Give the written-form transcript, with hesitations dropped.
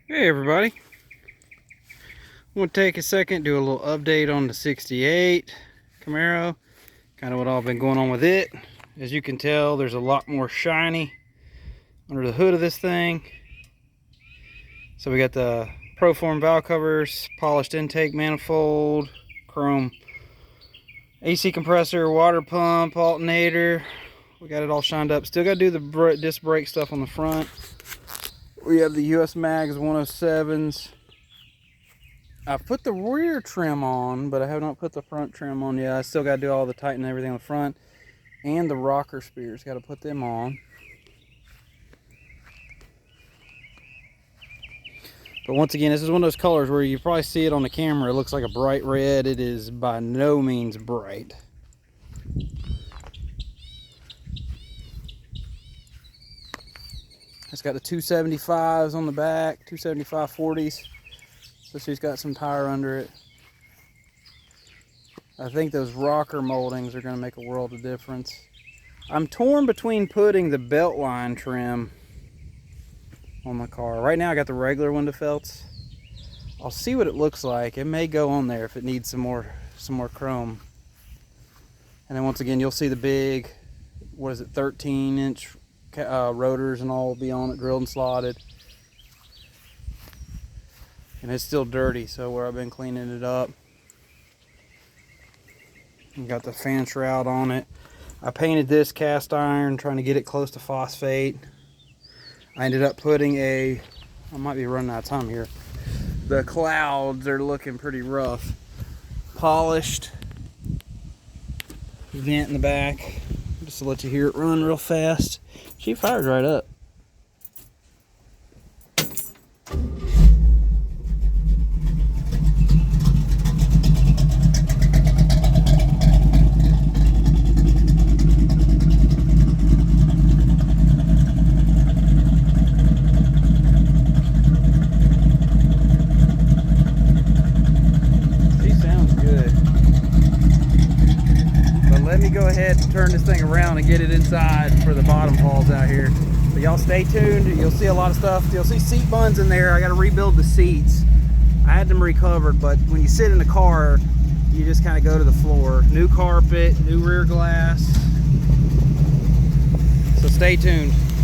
Hey everybody, I'm going to take a second, do a little update on the 68 Camaro, kind of what all been going on with it. As you can tell, there's a lot more shiny under the hood of this thing. So we got the Proform valve covers, polished intake manifold, chrome AC compressor, water pump, alternator. We got it all shined up. Still got to do the disc brake stuff on the front. We have the US Mags 107s. I've put the rear trim on, but I have not put the front trim on yet. I still got to do all the tightening and everything on the front. And the rocker spears, got to put them on. But once again, this is one of those colors where you probably see it on the camera. It looks like a bright red. It is by no means bright. It's got the 275s on the back, 275 40s. So she's got some tire under it. I think those rocker moldings are going to make a world of difference. I'm torn between putting the belt line trim on my car. Right now I got the regular window felts. I'll see what it looks like. It may go on there if it needs some more chrome. And then once again, you'll see the big, 13-inch rotors and all will be on it, drilled and slotted. And it's still dirty, so where I've been cleaning it up. And got the fan shroud on it. I painted this cast iron, trying to get it close to phosphate. I ended up putting I might be running out of time here. The clouds are looking pretty rough. Polished vent in the back, just to let you hear it run real fast. She fires right up. Let me go ahead and turn this thing around and get it inside for the bottom falls out here. So y'all stay tuned. You'll see a lot of stuff. You'll see seat buns in there. I got to rebuild the seats. I had them recovered, but when you sit in the car, you just kind of go to the floor. New carpet, new rear glass. So stay tuned.